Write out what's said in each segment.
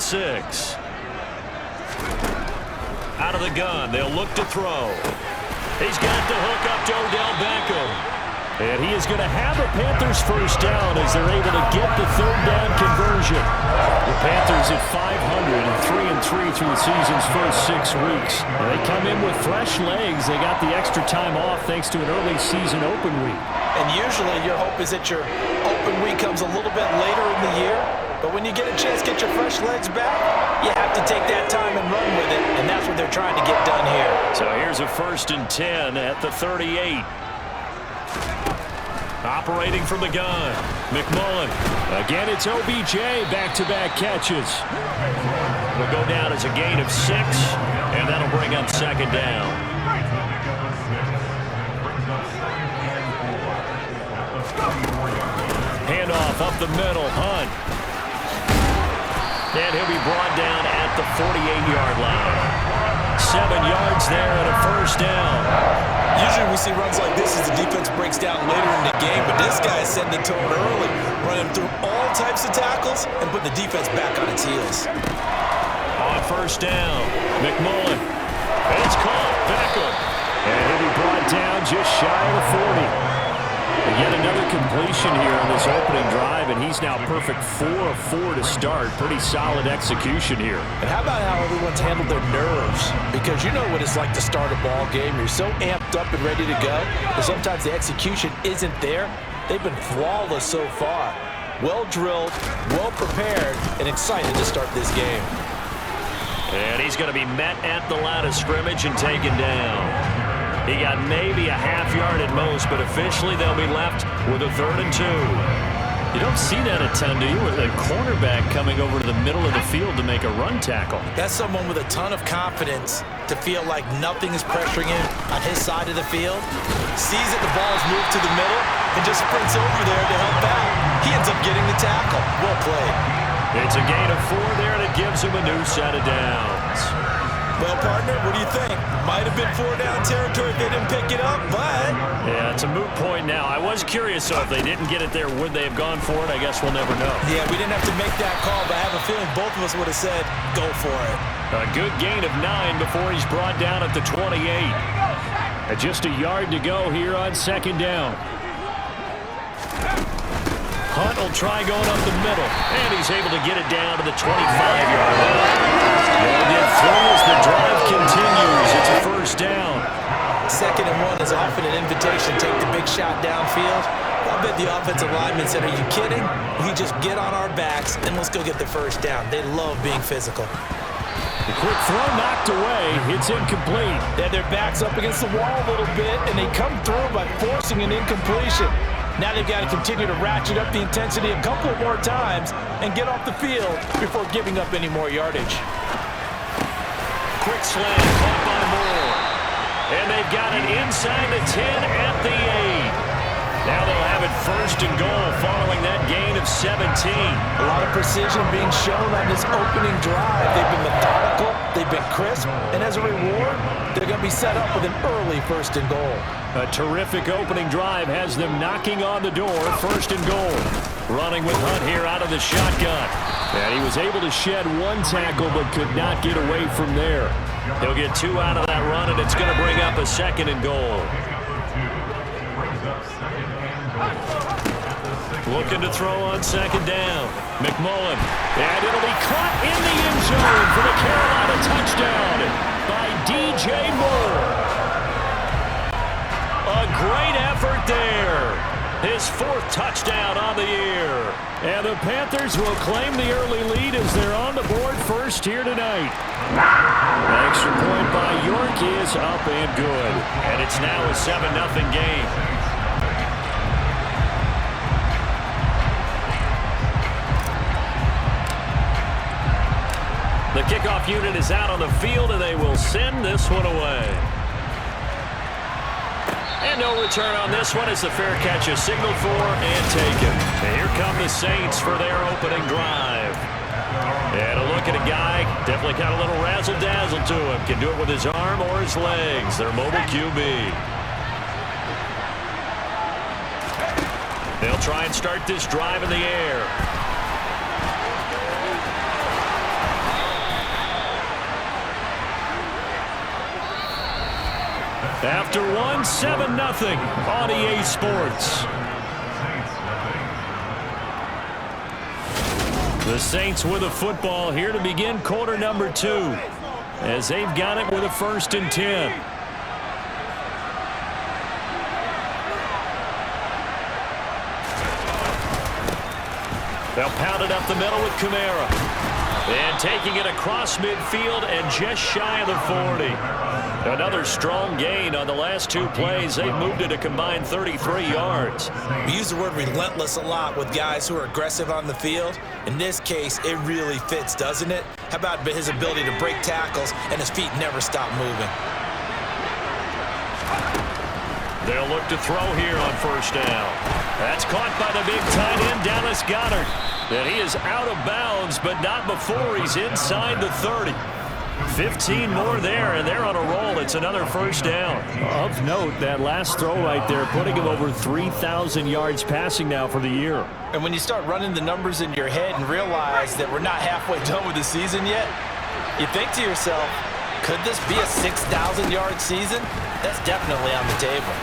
6. Out of the gun, they'll look to throw. He's got the hook up to Odell Beckham. And he is going to have a Panthers first down as they're able to get the third down conversion. The Panthers at 500 and 3-3 through the season's first 6 weeks. And they come in with fresh legs. They got the extra time off thanks to an early season open week. And usually your hope is that your open week comes a little bit later in the year. But when you get a chance to get your fresh legs back, you have to take that time and run with it. And that's what they're trying to get done here. So here's a 1st and 10 at the 38. Operating from the gun, McMullen. Again, it's OBJ, back-to-back catches. Will go down as a gain of 6, and that'll bring up 2nd down. Handoff up the middle, Hunt. And he'll be brought down at the 48-yard line. 7 yards there and a 1st down. Usually we see runs like this as the defense breaks down later in the game, but this guy is setting the tone early, running through all types of tackles and putting the defense back on its heels. On 1st down, McMullen. And it's caught, Beckham. And he'll be brought down just shy of the 40. Yet another completion here on this opening drive, and he's now perfect 4 of 4 to start. Pretty solid execution here. And how about how everyone's handled their nerves? Because you know what it's like to start a ball game. You're so amped up and ready to go, but sometimes the execution isn't there. They've been flawless so far. Well drilled, well prepared, and excited to start this game. And he's going to be met at the line of scrimmage and taken down. He got maybe a half yard at most, but officially they'll be left with a 3rd and 2. You don't see that a ton, do you, with a cornerback coming over to the middle of the field to make a run tackle? That's someone with a ton of confidence to feel like nothing is pressuring him on his side of the field. Sees that the ball is moved to the middle and just sprints over there to help out. He ends up getting the tackle. Well played. It's a gain of 4 there, and it gives him a new set of downs. Well, partner, what do you think? Might have been 4-down territory if they didn't pick it up, but... Yeah, it's a moot point now. I was curious, so if they didn't get it there, would they have gone for it? I guess we'll never know. Yeah, we didn't have to make that call, but I have a feeling both of us would have said, go for it. A good gain of 9 before he's brought down at the 28. Just a yard to go here on 2nd down. Hunt will try going up the middle, and he's able to get it down to the 25-yard line. And it throws, the drive continues. It's a 1st down. 2nd and 1 is often an invitation to take the big shot downfield. I bet the offensive lineman said, are you kidding? We just get on our backs and let's go get the 1st down. They love being physical. The quick throw knocked away. It's incomplete. They had their backs up against the wall a little bit, and they come through by forcing an incompletion. Now they've got to continue to ratchet up the intensity a couple more times and get off the field before giving up any more yardage. Quick slant caught by Moore. And they've got it inside the 10 at the 8. Now they'll have it 1st and goal following that gain of 17. A lot of precision being shown on this opening drive. They've been methodical, they've been crisp, and as a reward, they're going to be set up with an early 1st and goal. A terrific opening drive has them knocking on the door, 1st and goal. Running with Hunt here out of the shotgun. And he was able to shed 1 tackle but could not get away from there. He'll get 2 out of that run, and it's going to bring up a 2nd and goal. Looking to throw on 2nd down. McMullen. And it'll be caught in the end zone for the Carolina touchdown by DJ Moore. A great effort there. His 4th touchdown on the year. And the Panthers will claim the early lead as they're on the board first here tonight. An extra point by York is up and good. And it's now a 7-0 game. The kickoff unit is out on the field, and they will send this one away. And no return on this one as the fair catch is signaled for and taken. And here come the Saints for their opening drive. And a look at a guy, definitely got a little razzle-dazzle to him. Can do it with his arm or his legs. Their mobile QB. They'll try and start this drive in the air. After one, 7-0 on EA Sports. The Saints with a football here to begin quarter number 2, as they've got it with a 1st and 10. They'll pound it up the middle with Kamara. And taking it across midfield and just shy of the 40. Another strong gain on the last 2 plays. They've moved it a combined 33 yards. We use the word relentless a lot with guys who are aggressive on the field. In this case, it really fits, doesn't it? How about his ability to break tackles and his feet never stop moving? They'll look to throw here on 1st down. That's caught by the big tight end, Dallas Goedert. And he is out of bounds, but not before he's inside the 30. 15 more there, and they're on a roll. It's another 1st down. Of note, that last throw right there, putting him over 3,000 yards passing now for the year. And when you start running the numbers in your head and realize that we're not halfway done with the season yet, you think to yourself, could this be a 6,000-yard season? That's definitely on the table.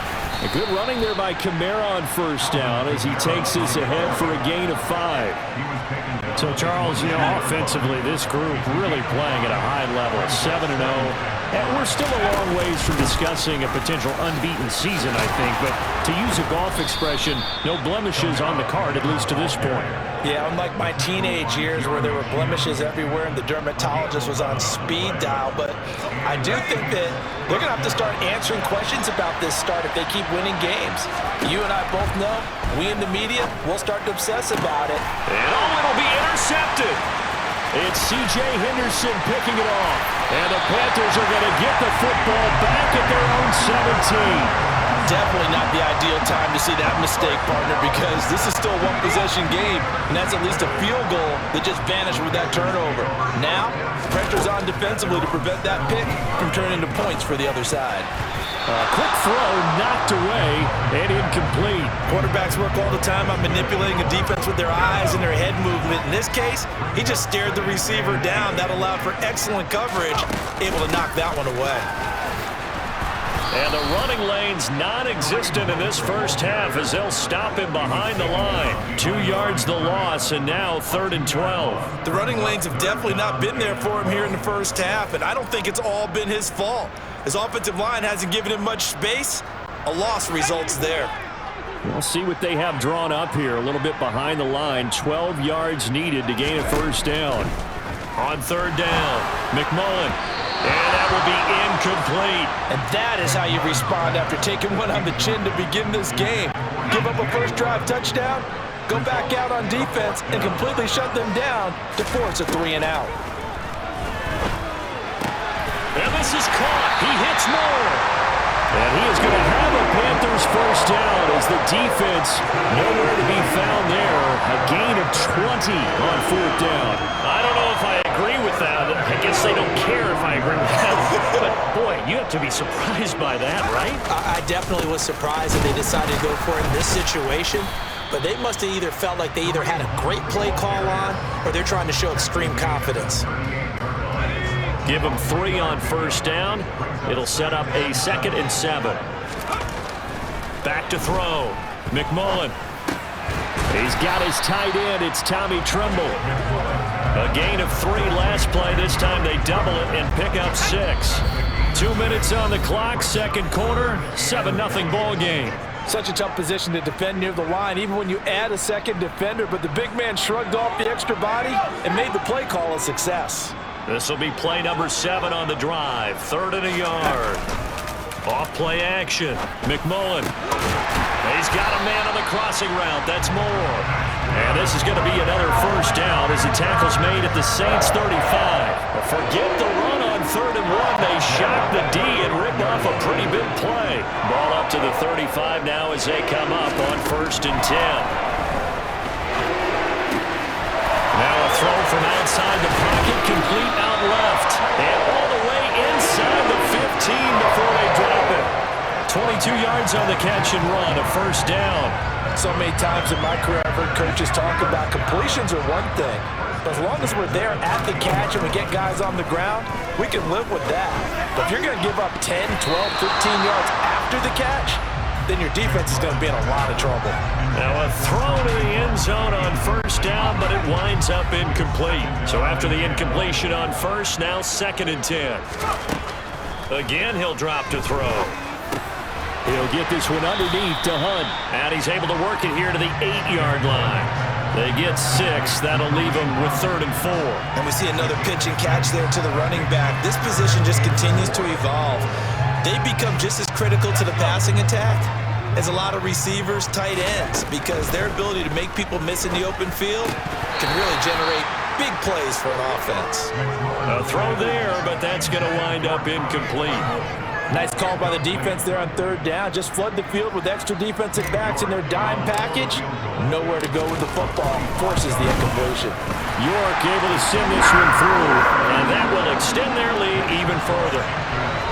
A good running there by Kamara on 1st down as he takes this ahead for a gain of 5. So, Charles, offensively, this group really playing at a high level, 7-0. And we're still a long ways from discussing a potential unbeaten season, I think. But to use a golf expression, no blemishes on the card, at least to this point. Yeah, unlike my teenage years where there were blemishes everywhere and the dermatologist was on speed dial. But I do think that they're going to have to start answering questions about this start if they keep winning games. You and I both know, we in the media, we'll start to obsess about it. And it'll be intercepted. It's C.J. Henderson picking it off. And the Panthers are going to get the football back at their own 17. Definitely not the ideal time to see that mistake, partner, because this is still a one-possession game, and that's at least a field goal that just vanished with that turnover. Now, pressure's on defensively to prevent that pick from turning into points for the other side. Quick throw, knocked away, and incomplete. Quarterbacks work all the time on manipulating a defense with their eyes and their head movement. In this case, he just stared the receiver down. That allowed for excellent coverage, able to knock that one away. And the running lane's non-existent in this 1st half as they'll stop him behind the line. 2 yards the loss, and now 3rd and 12. The running lanes have definitely not been there for him here in the 1st half, and I don't think it's all been his fault. His offensive line hasn't given him much space. A loss results there. We'll see what they have drawn up here. A little bit behind the line. 12 yards needed to gain a 1st down. On 3rd down, McMullen. And that will be incomplete. And that is how you respond after taking one on the chin to begin this game. Give up a 1st drive touchdown, go back out on defense, and completely shut them down to force a 3 and out. And this is caught. He hits Moore. And he is going to have a Panthers 1st down as the defense nowhere to be found there. A gain of 20 on 4th down. I don't know if I agree with that. I guess they don't care if I agree with that. But, boy, you have to be surprised by that, right? I definitely was surprised that they decided to go for it in this situation. But they must have either felt like they either had a great play call on or they're trying to show extreme confidence. Give him 3 on 1st down. It'll set up a 2nd and 7. Back to throw. McMullen. He's got his tight end. It's Tommy Tremble. A gain of 3 last play. This time they double it and pick up 6. 2 minutes on the clock. 2nd quarter. 7-0 ball game. Such a tough position to defend near the line, even when you add a 2nd defender. But the big man shrugged off the extra body and made the play call a success. This will be play number 7 on the drive. 3rd and a yard. Off play action. McMullen. He's got a man on the crossing route. That's Moore. And this is going to be another 1st down as the tackle's made at the Saints 35. Forget the run on 3rd and 1. They shock the D and rip off a pretty big play. Ball up to the 35 now as they come up on 1st and 10. Now a throw from outside the pocket, complete out left. And all the way inside the 15 before they drop it. 22 yards stands on the catch and run, a first down. So many times in my career, I've heard coaches talk about completions are one thing. But as long as we're there at the catch and we get guys on the ground, we can live with that. But if you're going to give up 10, 12, 15 yards after the catch, then your defense is going to be in a lot of trouble. Now a throw to the end zone on first down, but it winds up incomplete. So after the incompletion on first, now 2nd and 10. Again, he'll drop to throw. He'll get this one underneath to Hunt. And he's able to work it here to the 8-yard line. They get 6. That'll leave them with 3rd and 4. And we see another pitch and catch there to the running back. This position just continues to evolve. They become just as critical to the passing attack as a lot of receivers, tight ends, because their ability to make people miss in the open field can really generate big plays for an offense. A throw there, but that's going to wind up incomplete. Nice call by the defense there on 3rd down. Just flood the field with extra defensive backs in their dime package. Nowhere to go with the football. Forces the incompletion. York able to send this one through, and that will extend their lead even further.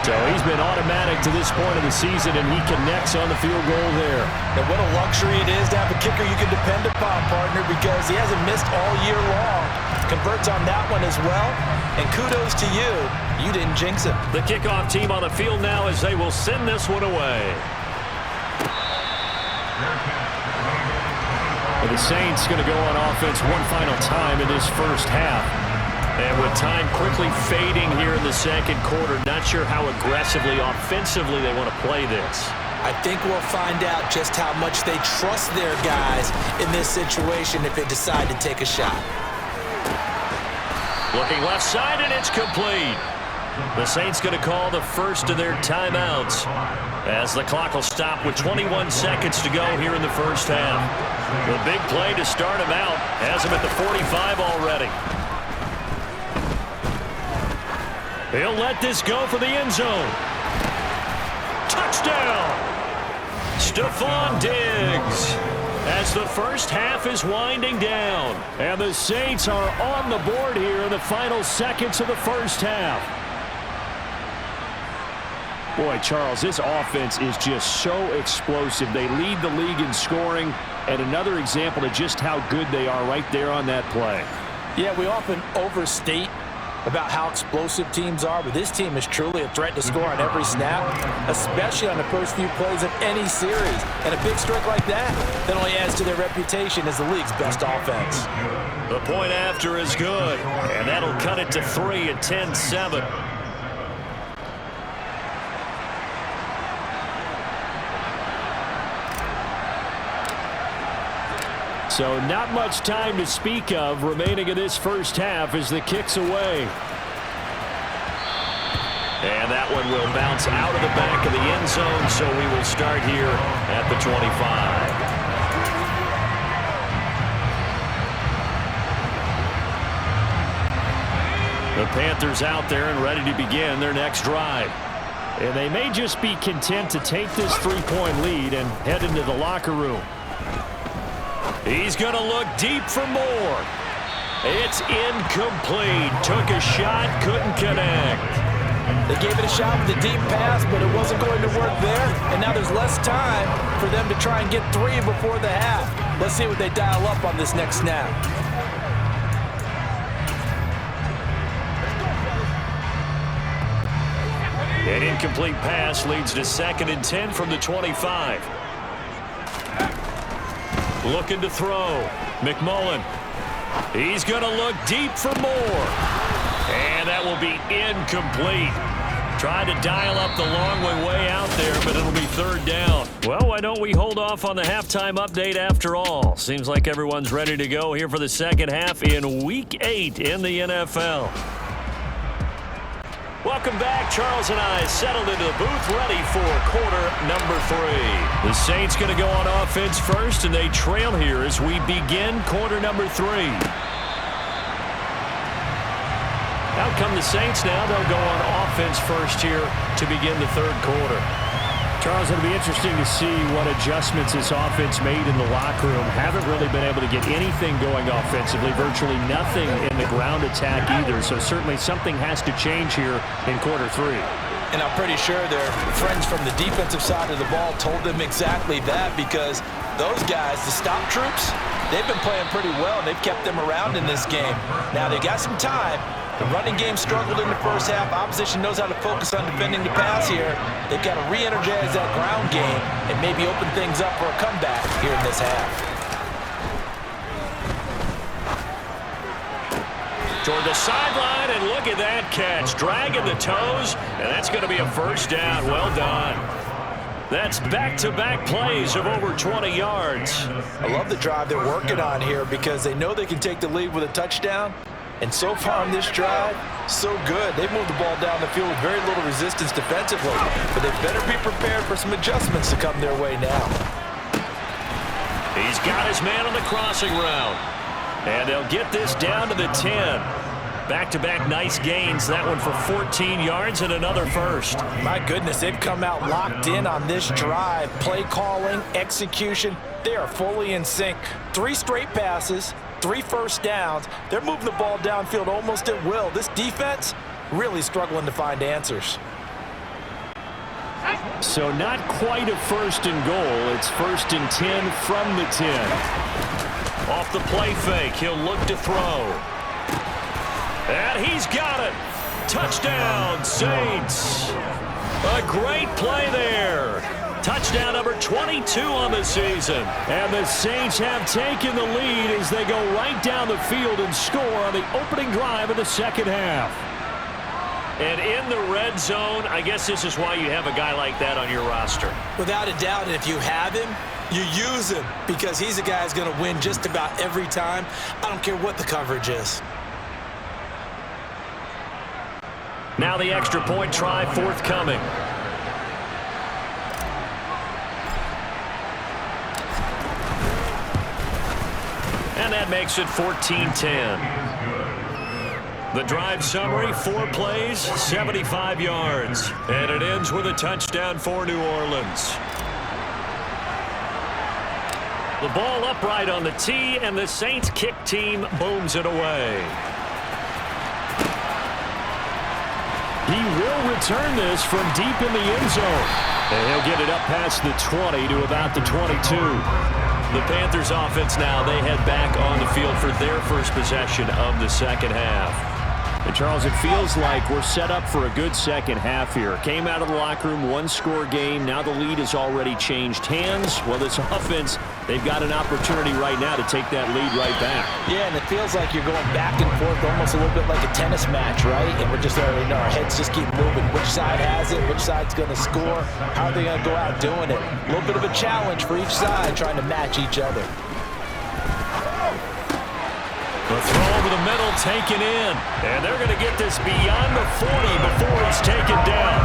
So he's been automatic to this point of the season, and he connects on the field goal there. And what a luxury it is to have a kicker you can depend upon, partner, because he hasn't missed all year long. Converts on that one as well. And kudos to you. You didn't jinx him. The kickoff team on the field now as they will send this one away. Well, the Saints going to go on offense one final time in this first half. And with time quickly fading here in the 2nd quarter, not sure how aggressively, offensively they want to play this. I think we'll find out just how much they trust their guys in this situation if they decide to take a shot. Looking left side, and it's complete. The Saints going to call the first of their timeouts as the clock will stop with 21 seconds to go here in the first half. The big play to start him out has him at the 45 already. He'll let this go for the end zone. Touchdown! Stephon Diggs. As the first half is winding down. And the Saints are on the board here in the final seconds of the first half. Boy, Charles, this offense is just so explosive. They lead the league in scoring, and another example of just how good they are right there on that play. Yeah, we often overstate about how explosive teams are, but this team is truly a threat to score on every snap, especially on the first few plays of any series. And a big streak like that only adds to their reputation as the league's best offense. The point after is good, and that'll cut it to 3 at 10-7. So not much time to speak of remaining in this first half as the kick's away. And that one will bounce out of the back of the end zone, so we will start here at the 25. The Panthers out there and ready to begin their next drive. And they may just be content to take this 3-point lead and head into the locker room. He's going to look deep for more. It's incomplete. Took a shot, couldn't connect. They gave it a shot with a deep pass, but it wasn't going to work there. And now there's less time for them to try and get 3 before the half. Let's see what they dial up on this next snap. An incomplete pass leads to 2nd and 10 from the 25. Looking to throw. McMullen. He's going to look deep for more. And that will be incomplete. Tried to dial up the long way out there, but it'll be 3rd down. Well, why don't we hold off on the halftime update after all? Seems like everyone's ready to go here for the second half in Week 8 in the NFL. Welcome back. Charles and I settled into the booth ready for quarter number 3. The Saints going to go on offense first, and they trail here as we begin quarter number 3. Out come the Saints now. They'll go on offense first here to begin the 3rd quarter. Charles, it'll be interesting to see what adjustments this offense made in the locker room. Haven't really been able to get anything going offensively, virtually nothing in the ground attack either. So certainly something has to change here in quarter 3. And I'm pretty sure their friends from the defensive side of the ball told them exactly that, because those guys, the stop troops, they've been playing pretty well, and they've kept them around in this game. Now, they got some time. The running game struggled in the first half. Opposition knows how to focus on defending the pass here. They've got to re-energize that ground game and maybe open things up for a comeback here in this half. Toward the sideline, and look at that catch. Dragging the toes, and that's going to be a first down. Well done. That's back-to-back plays of over 20 yards. I love the drive they're working on here because they know they can take the lead with a touchdown. And so far on this drive, so good. They've moved the ball down the field with very little resistance defensively. But they better be prepared for some adjustments to come their way now. He's got his man on the crossing route. And they'll get this down to the 10. Back-to-back nice gains. That one for 14 yards and another first. My goodness, they've come out locked in on this drive. Play calling, execution, they are fully in sync. 3 straight passes, 3 first downs. They're moving the ball downfield almost at will. This defense really struggling to find answers. So not quite a first and goal. It's first and 10 from the 10. Off the play fake, he'll look to throw. And he's got it. Touchdown, Saints. A great play there. Touchdown number 22 on the season. And the Saints have taken the lead as they go right down the field and score on the opening drive of the second half. And in the red zone, I guess this is why you have a guy like that on your roster. Without a doubt, and if you have him, you use him, because he's a guy who's going to win just about every time. I don't care what the coverage is. Now the extra point try forthcoming. And that makes it 14-10. The drive summary, 4 plays, 75 yards. And it ends with a touchdown for New Orleans. The ball upright on the tee, and the Saints kick team booms it away. He will return this from deep in the end zone. And he'll get it up past the 20 to about the 22. The Panthers offense now, they head back on the field for their first possession of the second half. And Charles, it feels like we're set up for a good second half here. Came out of the locker room, 1-score game. Now the lead has already changed hands. Well, this offense, they've got an opportunity right now to take that lead right back. Yeah, and it feels like you're going back and forth almost a little bit like a tennis match, right? And we're just already know our heads just keep moving. Which side has it? Which side's going to score? How are they going to go out doing it? A little bit of a challenge for each side trying to match each other. The throw over the middle taken in. And they're going to get this beyond the 40 before he's taken down.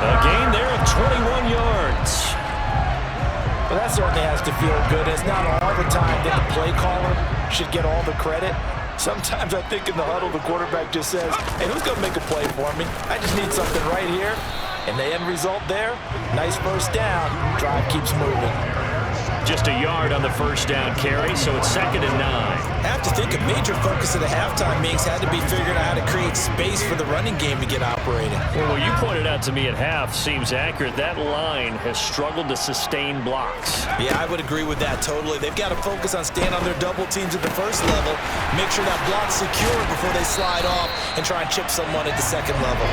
A gain there of 21 yards. Well, that certainly has to feel good. It's not all the time that the play caller should get all the credit. Sometimes I think in the huddle, the quarterback just says, hey, who's going to make a play for me? I just need something right here. And the end result there, nice first down. Drive keeps moving. Just a yard on the first down carry, so it's 2nd and 9. I have to think a major focus of the halftime meetings had to be figuring out how to create space for the running game to get operating. Well, what you pointed out to me at half seems accurate. That line has struggled to sustain blocks. Yeah, I would agree with that totally. They've got to focus on staying on their double teams at the first level, make sure that block's secure before they slide off and try and chip someone at the second level.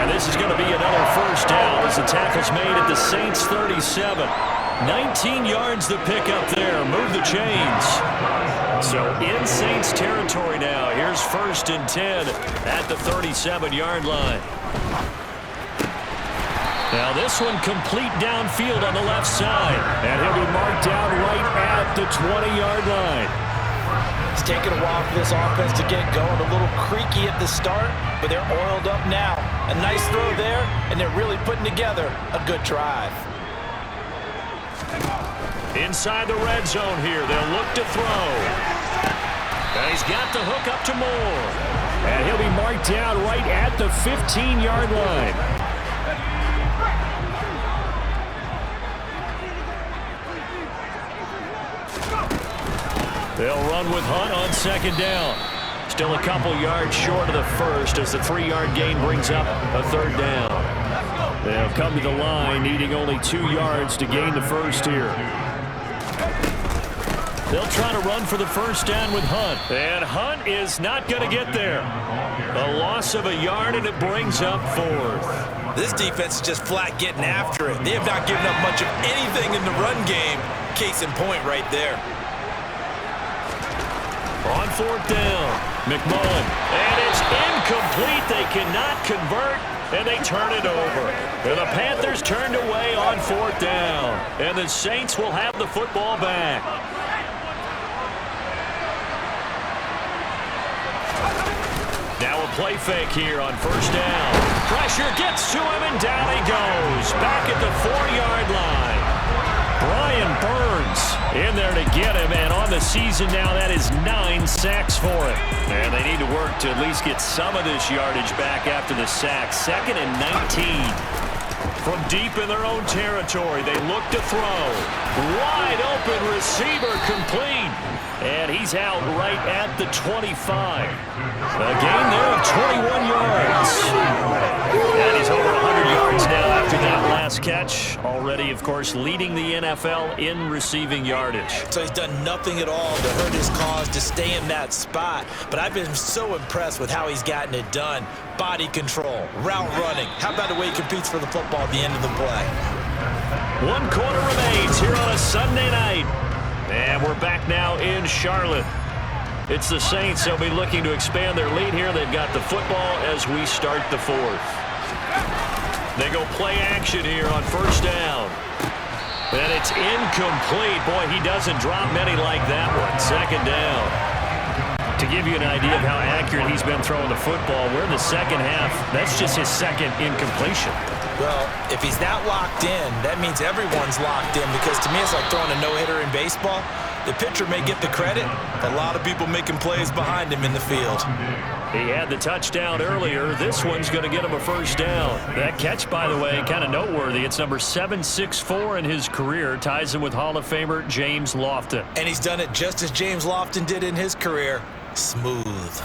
And this is going to be another first down as the tackle's made at the Saints 37. 19 yards the pickup there. Move the chains. So in Saints territory now. Here's 1st and 10 at the 37-yard line. Now this one complete downfield on the left side. And he'll be marked down right at the 20-yard line. It's taken a while for this offense to get going. A little creaky at the start, but they're oiled up now. A nice throw there, and they're really putting together a good drive. Inside the red zone here, they'll look to throw. And he's got the hook up to Moore. And he'll be marked down right at the 15-yard line. They'll run with Hunt on 2nd down. Still a couple yards short of the first as the 3-yard gain brings up a 3rd down. They'll come to the line, needing only 2 yards to gain the first here. They'll try to run for the first down with Hunt. And Hunt is not going to get there. A loss of a yard, and it brings up 4th. This defense is just flat getting after it. They have not given up much of anything in the run game. Case in point right there. On 4th down, McMullen. And it's incomplete. They cannot convert, and they turn it over. And the Panthers turned away on 4th down. And the Saints will have the football back. Now a play fake here on 1st down. Pressure gets to him, and down he goes. Back at the 4-yard line. Brian Burns in there to get him, and on the season now, that is 9 sacks for him. And they need to work to at least get some of this yardage back after the sack. 2nd and 19. From deep in their own territory, they look to throw. Wide open receiver, complete. And he's out right at the 25. A gain there of 21 yards. And he's over 100 yards now after that last catch. Already, of course, leading the NFL in receiving yardage. So he's done nothing at all to hurt his cause, to stay in that spot. But I've been so impressed with how he's gotten it done. Body control, route running. How about the way he competes for the football at the end of the play? 1 quarter remains here on a Sunday night. And we're back now in Charlotte. It's the Saints. They'll be looking to expand their lead here. They've got the football as we start the 4th. They go play action here on 1st down. And it's incomplete. Boy, he doesn't drop many like that one. 2nd down. To give you an idea of how accurate he's been throwing the football, we're in the 2nd half. That's just his 2nd incompletion. Well, if he's not locked in, that means everyone's locked in, because to me it's like throwing a no-hitter in baseball. The pitcher may get the credit, a lot of people making plays behind him in the field. He had the touchdown earlier. This one's going to get him a 1st down. That catch, by the way, kind of noteworthy. It's number 764 in his career. Ties him with Hall of Famer James Lofton. And he's done it just as James Lofton did in his career. Smooth.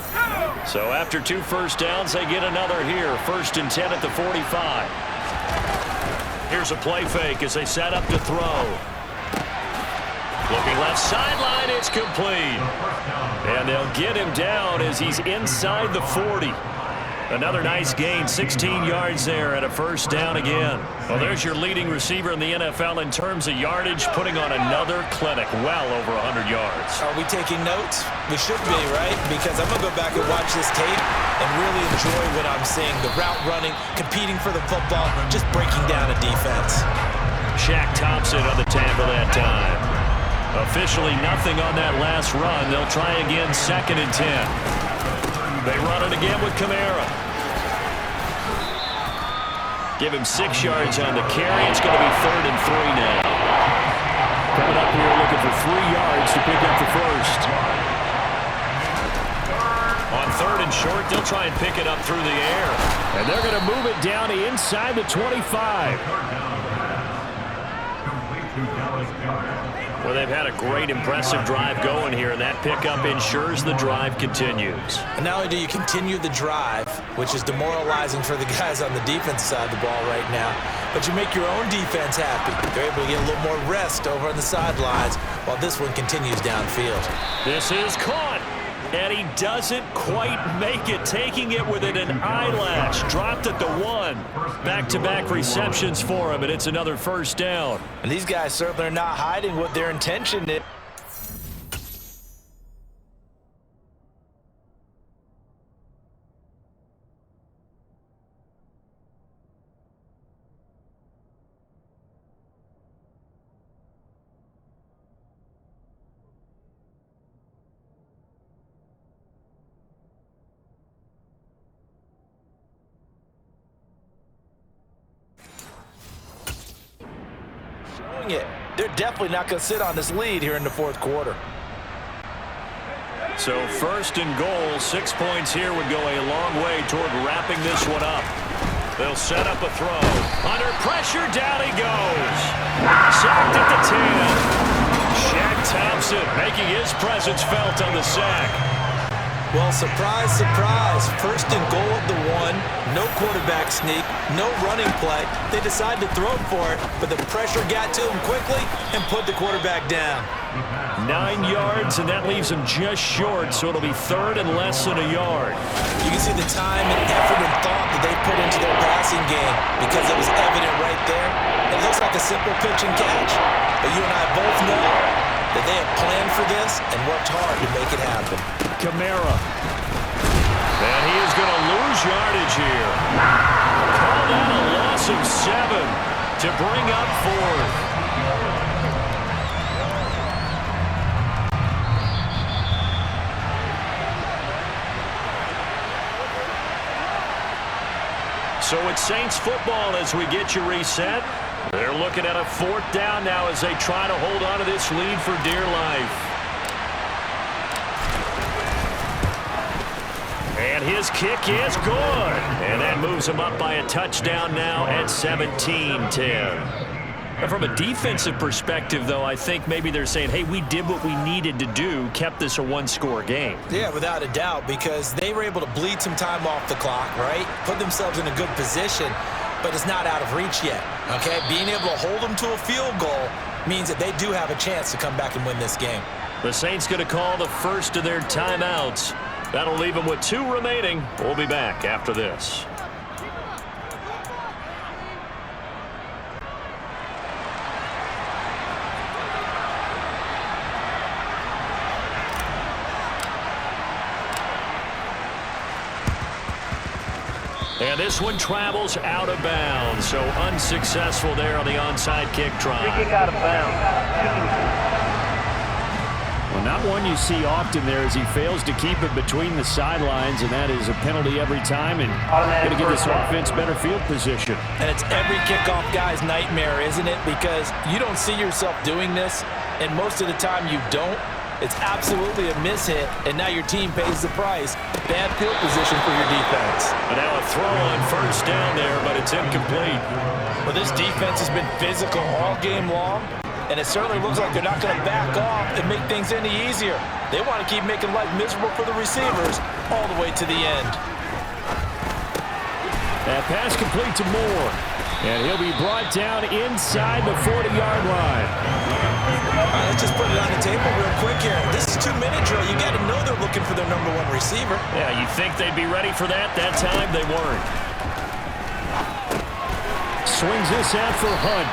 So after 2 first downs, they get another here. 1st and 10 at the 45. Here's a play fake as they set up to throw. Looking left sideline, it's complete. And they'll get him down as he's inside the 40. Another nice gain, 16 yards there and a 1st down again. Well, there's your leading receiver in the NFL in terms of yardage, putting on another clinic, well over 100 yards. Are we taking notes? We should be, right? Because I'm going to go back and watch this tape and really enjoy what I'm seeing. The route running, competing for the football, just breaking down a defense. Shaq Thompson on the tackle that time. Officially nothing on that last run. They'll try again, 2nd and 10. They run it again with Kamara. Give him 6 yards on the carry. It's going to be 3rd and 3 now. Coming up here looking for 3 yards to pick up the 1st. On 3rd and short, they'll try and pick it up through the air. And they're going to move it down to inside the 25. Well, they've had a great, impressive drive going here, and that pickup ensures the drive continues. And not only do you continue the drive, which is demoralizing for the guys on the defense side of the ball right now, but you make your own defense happy. They're able to get a little more rest over on the sidelines while this one continues downfield. This is caught, and he doesn't quite make it, taking it within an eyelash. Dropped at the 1. Back-to-back receptions for him, and it's another 1st down. And these guys certainly are not hiding what their intention is. It. They're definitely not going to sit on this lead here in the 4th quarter. So 1st and goal, 6 points here would go a long way toward wrapping this one up. They'll set up a throw. Under pressure, down he goes. Sacked at the 10. Shaq Thompson making his presence felt on the sack. Well, surprise, surprise. 1st and goal at the 1. No quarterback sneak, no running play. They decided to throw for it, but the pressure got to him quickly and put the quarterback down. 9 yards, and that leaves him just short, so it'll be third and less than a yard. You can see the time and effort and thought that they put into their passing game because it was evident right there. It looks like a simple pitch and catch, but you and I both know that they have planned for this and worked hard to make it happen. Kamara. And he is going to lose yardage here. Call that a loss of 7 to bring up fourth. So it's Saints football as we get you reset. They're looking at a 4th down now as they try to hold on to this lead for dear life. And his kick is good. And that moves him up by a touchdown now at 17-10. From a defensive perspective, though, I think maybe they're saying, hey, we did what we needed to do, kept this a one-score game. Yeah, without a doubt, because they were able to bleed some time off the clock, right? Put themselves in a good position, but it's not out of reach yet, okay? Being able to hold them to a field goal means that they do have a chance to come back and win this game. The Saints going to call the first of their timeouts. That'll leave them with 2 remaining. We'll be back after this. And this one travels out of bounds, so unsuccessful there on the onside kick try. Free kick out of bounds. Well, not one you see often there as he fails to keep it between the sidelines, and that is a penalty every time and going to give this offense better field position. And it's every kickoff guy's nightmare, isn't it? Because you don't see yourself doing this, and most of the time you don't. It's absolutely a miss-hit, and now your team pays the price. Bad field position for your defense. And now a throw on first down there, but it's incomplete. Well, this defense has been physical all game long, and it certainly looks like they're not going to back off and make things any easier. They want to keep making life miserable for the receivers all the way to the end. That pass complete to Moore, and he'll be brought down inside the 40-yard line. All right, let's just put it on the table real quick here. This is 2-minute drill. You got to know they're looking for their number 1 receiver. Yeah, you think they'd be ready for that? That time they weren't. Swings this out for Hunt.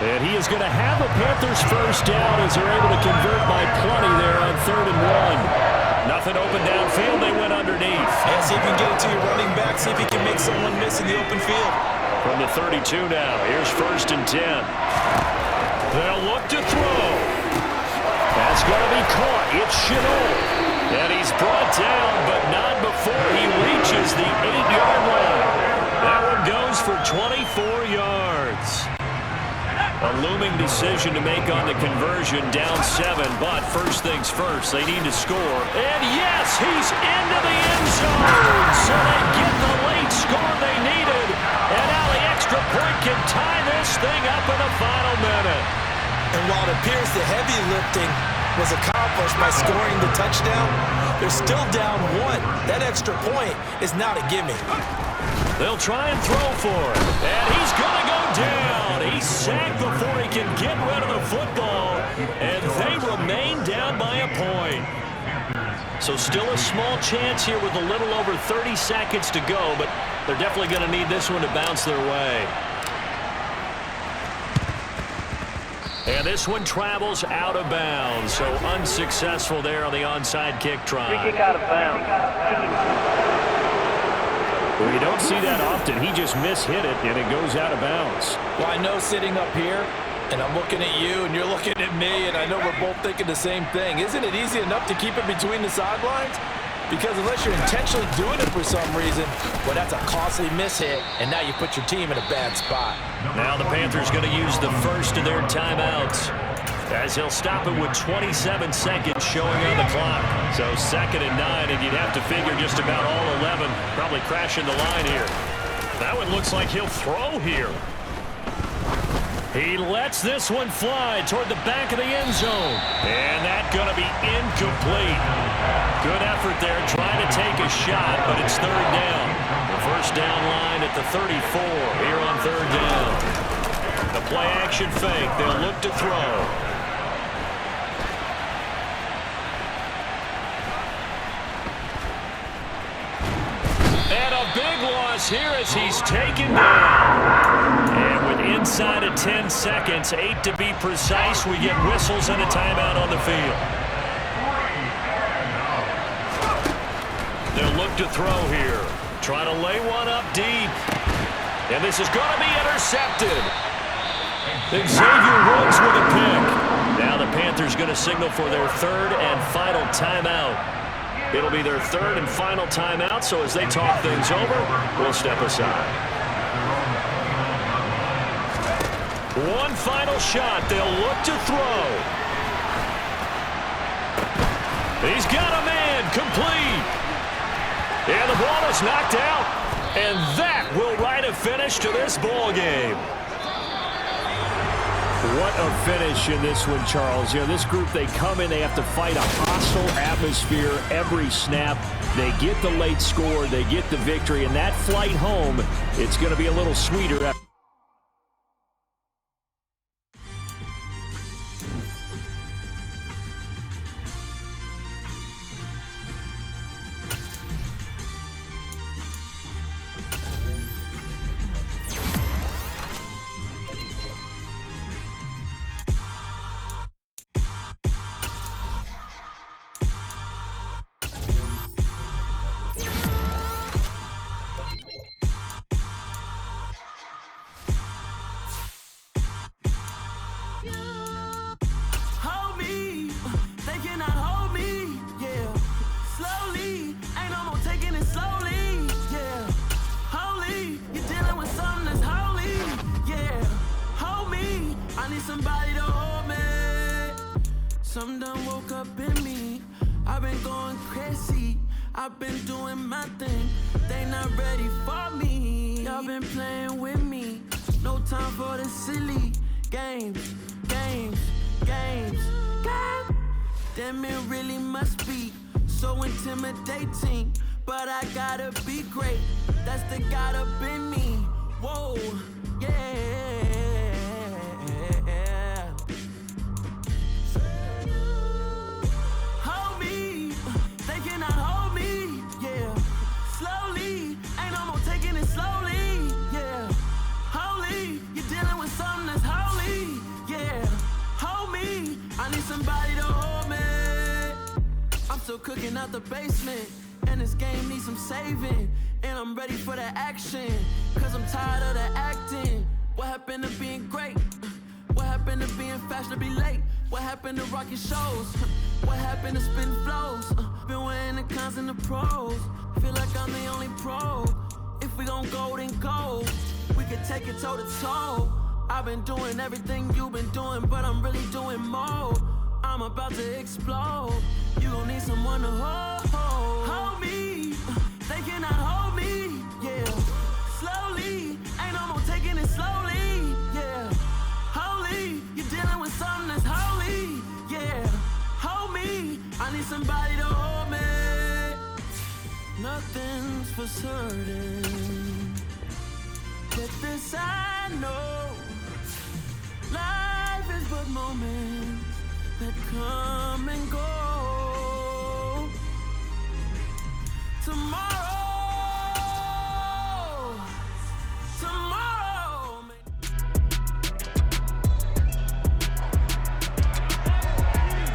And he is going to have the Panthers first down as they're able to convert by plenty there on 3rd and 1. Nothing open downfield. They went underneath. Yeah, see if you can get it to your running back. See if you can make someone miss in the open field. From the 32 now. Here's 1st and 10. They'll look to throw. That's going to be caught. It's Shenault. And he's brought down, but not before he reaches the 8-yard line. That one goes for 24 yards. A looming decision to make on the conversion, down 7, but first things first, they need to score. And yes, he's into the end zone, so they get the late score they needed. And now the extra point can tie this thing up in the final minute. And while it appears the heavy lifting was accomplished by scoring the touchdown, they're still down 1. That extra point is not a gimme. They'll try and throw for it. And he's going to go down. He's sacked before he can get rid of the football. And they remain down by a point. So still a small chance here with a little over 30 seconds to go, but they're definitely going to need this one to bounce their way. And this one travels out of bounds, so unsuccessful there on the onside kick try. Free kick out of bounds. Well, you don't see that often. He just mishit it, and it goes out of bounds. Well, I know sitting up here, and I'm looking at you, and you're looking at me, and I know we're both thinking the same thing. Isn't it easy enough to keep it between the sidelines? Because unless you're intentionally doing it for some reason, well, that's a costly mishit, and now you put your team in a bad spot. Now the Panthers going to use the first of their timeouts, as he'll stop it with 27 seconds showing on the clock. So 2nd and 9, and you'd have to figure just about all 11 probably crashing the line here. That one looks like he'll throw here. He lets this one fly toward the back of the end zone. And that's going to be incomplete. Good effort there trying to take a shot, but it's 3rd down. The first down line at the 34 here on third down. The play action fake. They'll look to throw. And a big loss here as he's taken down. And with inside of 10 seconds, 8 to be precise, we get whistles and a timeout on the field. They'll look to throw here. Try to lay one up deep. And this is going to be intercepted. Xavier Woods with a pick. Now the Panthers going to signal for their third and final timeout. It'll be their third and final timeout, so as they talk things over, we'll step aside. One final shot. They'll look to throw. He's got a man complete. And the ball is knocked out. And that will write a finish to this ball game. What a finish in this one, Charles. You know, this group, they come in, they have to fight a hostile atmosphere every snap. They get the late score, they get the victory, and that flight home, it's going to be a little sweeter. Somebody to hold me. Some done woke up in me. I've been going crazy. I've been doing my thing. They not ready for me. Y'all been playing with me. No time for the silly games. Damn, it really must be so intimidating. But I gotta be great. That's the God up in me. Whoa, yeah. Somebody to hold me. I'm still cooking out the basement, and this game needs some saving. And I'm ready for the action, cause I'm tired of the acting. What happened to being great? What happened to being fashionably late? What happened to rocking shows? What happened to spitting flows? Been wearing the cons and the pros. Feel like I'm the only pro. If we gon' go, then go. We could take it toe to toe. I've been doing everything you've been doing, but I'm really doing more. I'm about to explode. You gon' need someone to hold me. They cannot hold me, yeah. Slowly, ain't no more taking it slowly, yeah. Holy, you're dealing with something that's holy, yeah. Hold me, I need somebody to hold me. Nothing's for certain, but this I know. Life is but moments that come and go. Tomorrow.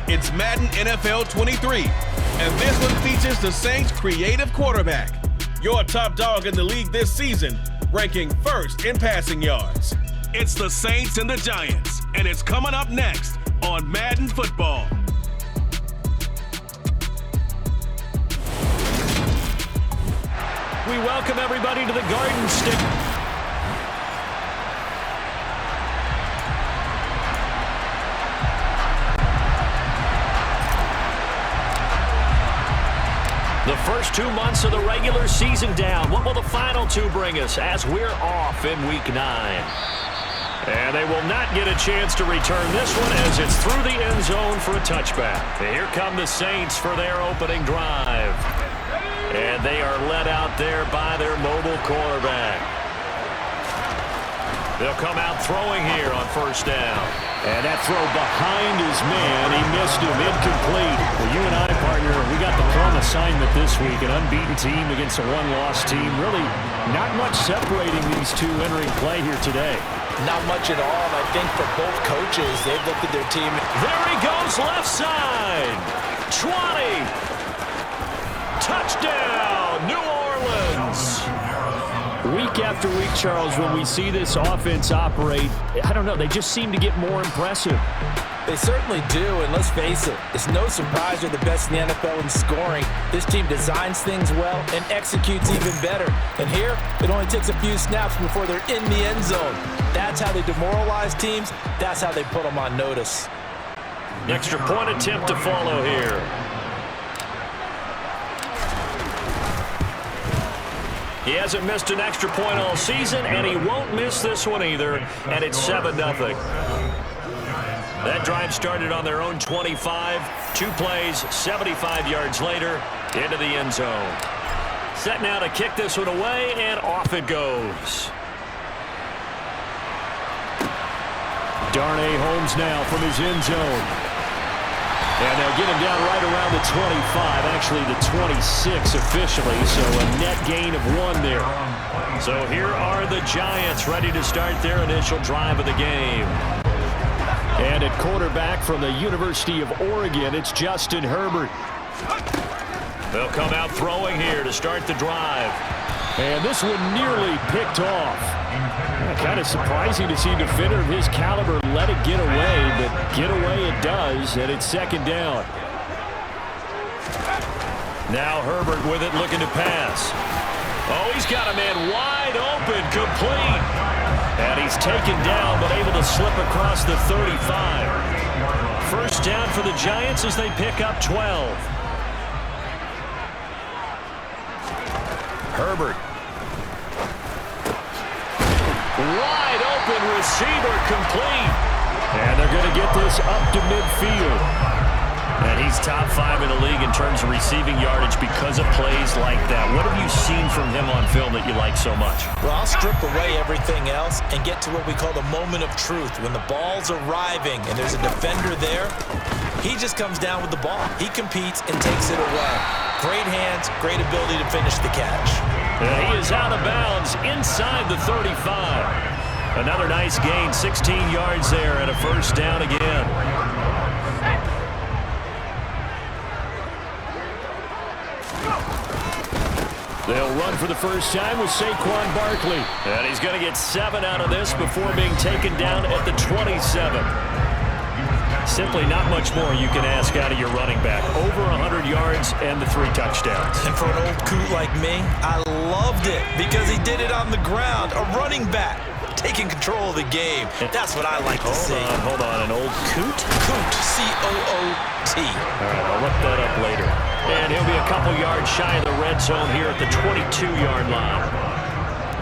It's Madden NFL 23, and this one features the Saints' creative quarterback, your top dog in the league this season, ranking first in passing yards. It's the Saints and the Giants, and it's coming up next on Madden Football. We welcome everybody to the Garden State. The first 2 months of the regular season down. What will the final two bring us as we're off in Week 9? And they will not get a chance to return this one as it's through the end zone for a touchback. And here come the Saints for their opening drive. And they are led out there by their mobile quarterback. They'll come out throwing here on first down. And that throw behind his man, he missed him, incomplete. Well, you and I, partner, we got the plum assignment this week, an unbeaten team against a one-loss team. Really not much separating these two entering play here today. Not much at all, and I think for both coaches, they've looked at their team. There he goes, left side. 20. Touchdown, New Orleans. Week after week, Charles, when we see this offense operate, I don't know, they just seem to get more impressive. They certainly do, and let's face it, it's no surprise they're the best in the NFL in scoring. This team designs things well and executes even better. And here, it only takes a few snaps before they're in the end zone. That's how they demoralize teams. That's how they put them on notice. Extra point attempt to follow here. He hasn't missed an extra point all season, and he won't miss this one either, and it's 7-0. That drive started on their own 25. 2 plays, 75 yards later, into the end zone. Set now to kick this one away, and off it goes. Darnay Holmes now from his end zone. And they'll get him down right around the 25, actually the 26 officially, so a net gain of 1 there. So here are the Giants ready to start their initial drive of the game. And at quarterback from the University of Oregon, it's Justin Herbert. They'll come out throwing here to start the drive. And this one nearly picked off. Kind of surprising to see a defender of his caliber let it get away, but get away it does, and it's 2nd down. Now Herbert with it, looking to pass. Oh, he's got a man wide open, complete. And he's taken down, but able to slip across the 35. First down for the Giants as they pick up 12. Herbert. Wide open receiver, complete. And they're going to get this up to midfield. And he's top 5 in the league in terms of receiving yardage because of plays like that. What have you seen from him on film that you like so much? Well, I'll strip away everything else and get to what we call the moment of truth. When the ball's arriving and there's a defender there, he just comes down with the ball. He competes and takes it away. Great hands, great ability to finish the catch. He is out of bounds inside the 35. Another nice gain, 16 yards there, and a first down again. They'll run for the first time with Saquon Barkley. And he's going to get 7 out of this before being taken down at the 27. Simply not much more you can ask out of your running back. Over 100 yards and the 3 touchdowns. And for an old coot like me, I loved it because he did it on the ground. A running back taking control of the game. That's what I like to see. Hold on. An old coot? Coot, C-O-O-T. All right, I'll look that up later. And he'll be a couple yards shy of the red zone here at the 22-yard line.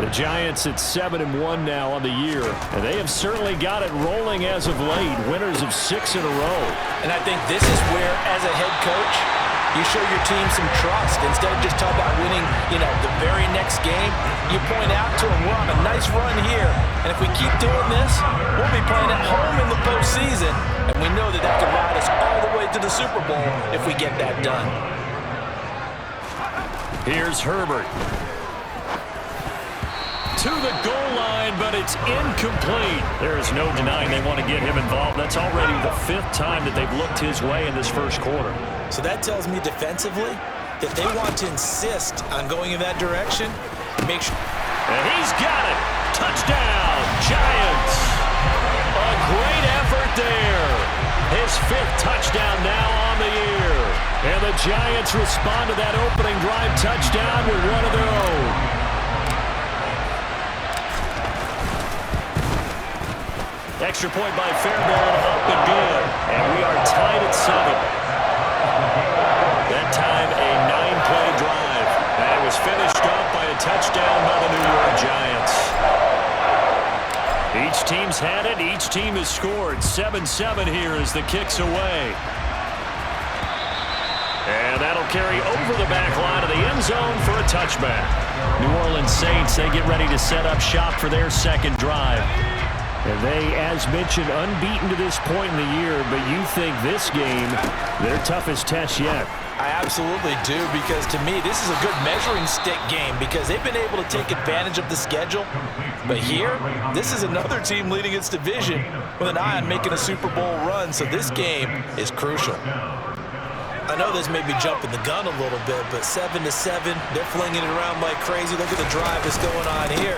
The Giants at 7-1 now on the year, and they have certainly got it rolling as of late. Winners of 6 in a row. And I think this is where, as a head coach, you show your team some trust. Instead of just talking about winning, the very next game, you point out to them, we're on a nice run here, and if we keep doing this, we'll be playing at home in the postseason, and we know that could ride us all the way to the Super Bowl if we get that done. Here's Herbert. To the goal line, but it's incomplete. There is no denying they want to get him involved. That's already the 5th time that they've looked his way in this first quarter. So that tells me defensively that they want to insist on going in that direction. Make sure. And he's got it. Touchdown, Giants. A great effort there. His 5th touchdown now on the year. And the Giants respond to that opening drive touchdown with one of their own. Extra point by Fairbairn, up and good. And we are tied at 7. That time a 9-play drive. And it was finished off by a touchdown by the New York Giants. Each team's had it. Each team has scored. 7-7 here as the kick's away. And that'll carry over the back line of the end zone for a touchback. New Orleans Saints, they get ready to set up shop for their second drive. And they, as mentioned, unbeaten to this point in the year, but you think this game, their toughest test yet. I absolutely do, because to me, this is a good measuring stick game because they've been able to take advantage of the schedule. But here, this is another team leading its division with an eye on making a Super Bowl run, so this game is crucial. I know this may be jumping the gun a little bit, but 7-7, they're flinging it around like crazy. Look at the drive that's going on here.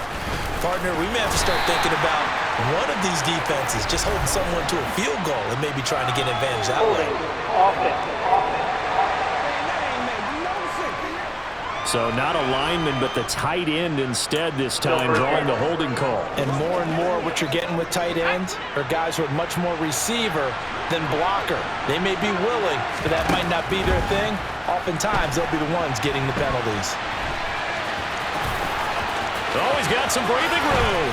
Partner, we may have to start thinking about one of these defenses just holding someone to a field goal and maybe trying to get an advantage that way. So not a lineman, but the tight end instead this time drawing the holding call. And more what you're getting with tight ends are guys who are much more receiver than blocker. They may be willing, but that might not be their thing. Oftentimes, they'll be the ones getting the penalties. Oh, he's got some breathing room.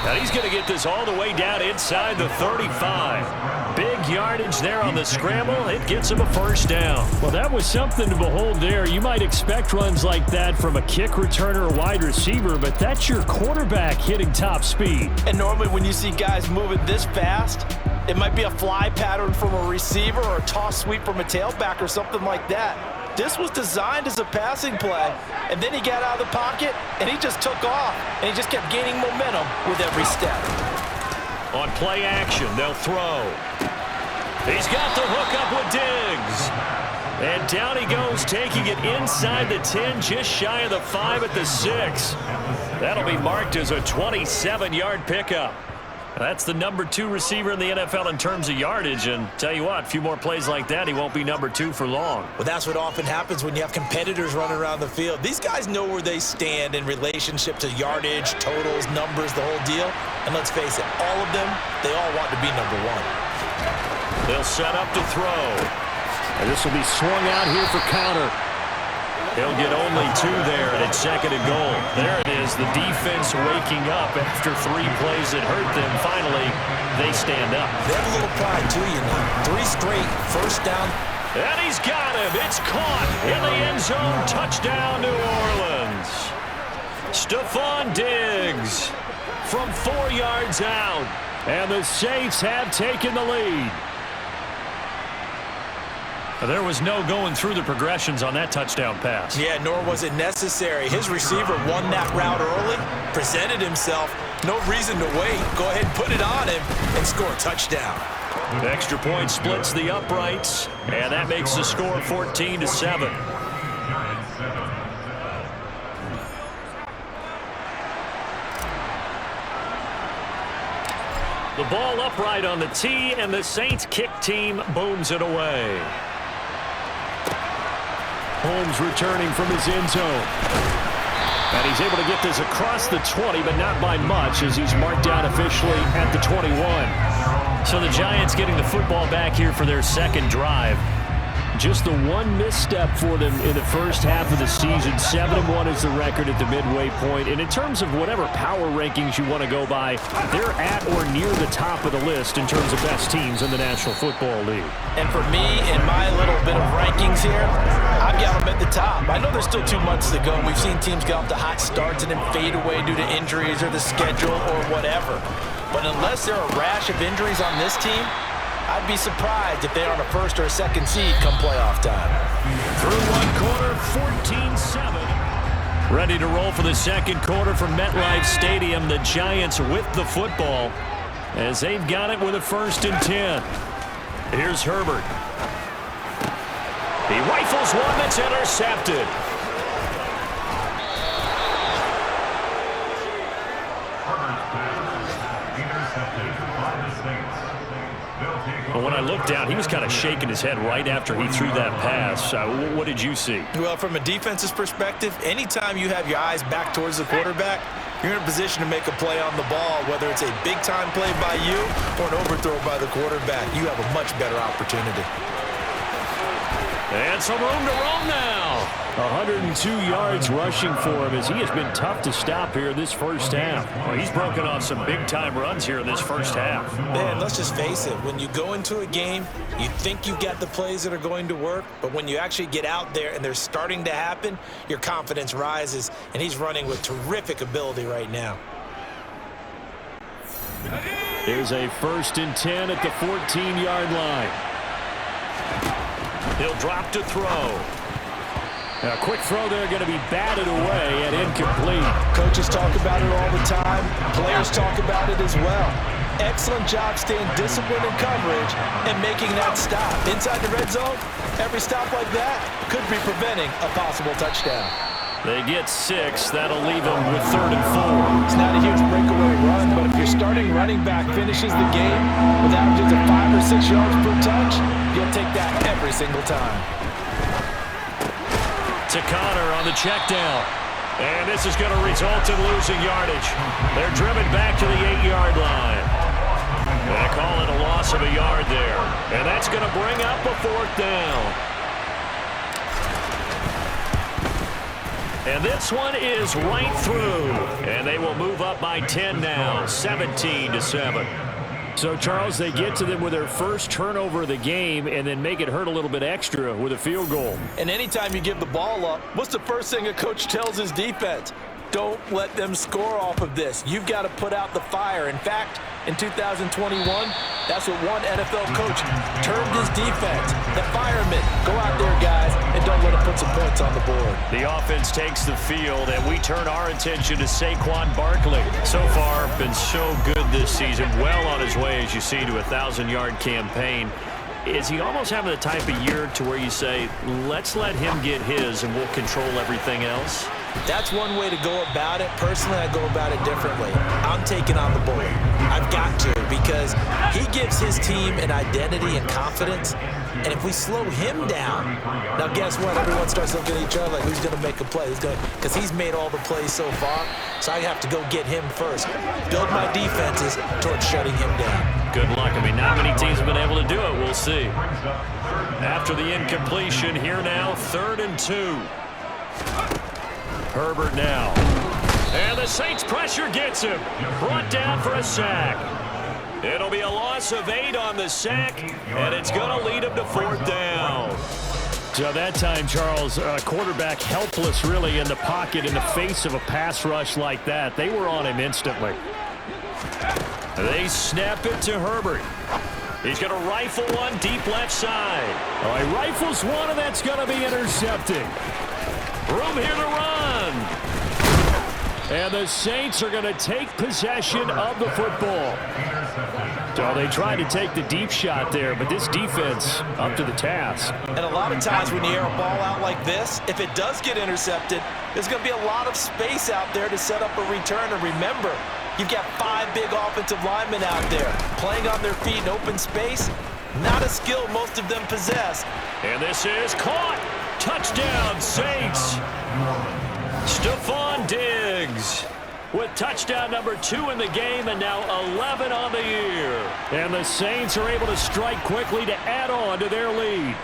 And he's going to get this all the way down inside the 35. Big yardage there on the scramble. It gets him a first down. Well, that was something to behold there. You might expect runs like that from a kick returner or wide receiver, but that's your quarterback hitting top speed. And normally when you see guys moving this fast, it might be a fly pattern from a receiver or a toss sweep from a tailback or something like that. This was designed as a passing play, and then he got out of the pocket, and he just took off, and he just kept gaining momentum with every step. On play action, they'll throw. He's got the hook up with Diggs. And down he goes, taking it inside the 10, just shy of the 5 at the 6. That'll be marked as a 27-yard pickup. That's the number 2 receiver in the NFL in terms of yardage, and tell you what, a few more plays like that, he won't be number 2 for long. Well, that's what often happens when you have competitors running around the field. These guys know where they stand in relationship to yardage, totals, numbers, the whole deal. And let's face it, all of them, they all want to be number 1. They'll set up to throw. And this will be swung out here for counter. He'll get only 2 there, and it's 2nd and goal. There it is, the defense waking up after 3 plays that hurt them. Finally, they stand up. They have a little pride, too, you know. 3 straight first down. And he's got him. It's caught in the end zone. Touchdown, New Orleans. Stephon Diggs from 4 yards out. And the Saints have taken the lead. There was no going through the progressions on that touchdown pass. Yeah, nor was it necessary. His receiver won that route early, presented himself. No reason to wait. Go ahead and put it on him and score a touchdown. The extra point splits the uprights, and that makes the score 14-7. The ball upright on the tee, and the Saints kick team booms it away. Holmes returning from his end zone. And he's able to get this across the 20, but not by much as he's marked down officially at the 21. So the Giants getting the football back here for their second drive. Just the one misstep for them in the first half of the season. 7-1 is the record at the midway point. And in terms of whatever power rankings you want to go by, they're at or near the top of the list in terms of best teams in the National Football League. And for me, in my little bit of rankings here, I've got them at the top. I know there's still 2 months to go, and we've seen teams get off to hot starts and then fade away due to injuries or the schedule or whatever. But unless there are a rash of injuries on this team, I'd be surprised if they're on a 1st or a 2nd seed come playoff time. Through 1 quarter, 14-7. Ready to roll for the 2nd quarter from MetLife Stadium. The Giants with the football as they've got it with a 1st and 10. Here's Herbert. He rifles one that's intercepted. But when I looked down, he was kind of shaking his head right after he threw that pass. What did you see? Well, from a defense's perspective, anytime you have your eyes back towards the quarterback, you're in a position to make a play on the ball, whether it's a big-time play by you or an overthrow by the quarterback. You have a much better opportunity. And some room to roam now. 102 yards rushing for him as he has been tough to stop here this first half. Well, he's broken off some big-time runs here in this first half. Man, let's just face it. When you go into a game, you think you've got the plays that are going to work, but when you actually get out there and they're starting to happen, your confidence rises, and he's running with terrific ability right now. Here's a 1st and 10 at the 14-yard line. He'll drop to throw. A quick throw there, going to be batted away and incomplete. Coaches talk about it all the time. Players talk about it as well. Excellent job staying disciplined in coverage and making that stop. Inside the red zone, every stop like that could be preventing a possible touchdown. They get 6. That'll leave them with 3rd and 4. It's not a huge breakaway run, but if your starting running back finishes the game with averages of 5 or 6 yards per touch, you'll take that every single time. To Connor on the check down. And this is going to result in losing yardage. They're driven back to the 8-yard line. They call it a loss of a yard there. And that's going to bring up a 4th down. And this one is right through. And they will move up by 10 now, 17-7. So, Charles, they get to them with their first turnover of the game and then make it hurt a little bit extra with a field goal. And anytime you give the ball up, what's the first thing a coach tells his defense? Don't let them score off of this. You've got to put out the fire. In fact, in 2021, that's what one NFL coach termed his defense. The firemen. Go out there, guys, and don't let them put some points on the board. The offense takes the field, and we turn our attention to Saquon Barkley. So far, been so good this season. Well on his way, as you see, to a 1,000-yard campaign. Is he almost having the type of year to where you say, let's let him get his and we'll control everything else? That's one way to go about it. Personally, I go about it differently. I'm taking on the bully. I've got to, because he gives his team an identity and confidence. And if we slow him down, now guess what? Everyone starts looking at each other like, who's going to make a play? Because he's made all the plays so far. So I have to go get him first. Build my defenses towards shutting him down. Good luck. I mean, not many teams have been able to do it. We'll see. After the incompletion, here now, 3rd and 2. Herbert now. And the Saints pressure gets him. Brought down for a sack. It'll be a loss of 8 on the sack, and it's going to lead him to 4th down. So that time, Charles, quarterback helpless really in the pocket in the face of a pass rush like that. They were on him instantly. They snap it to Herbert. He's going to rifle one deep left side. Oh, he rifles one, and that's going to be intercepted. Room here to run. And the Saints are going to take possession of the football. So they tried to take the deep shot there, but this defense up to the task. And a lot of times when you air a ball out like this, if it does get intercepted, there's going to be a lot of space out there to set up a return. And remember, you've got 5 big offensive linemen out there playing on their feet in open space. Not a skill most of them possess. And this is caught. Touchdown, Saints. Stephon Diggs with touchdown number 2 in the game and now 11 on the year. And the Saints are able to strike quickly to add on to their lead.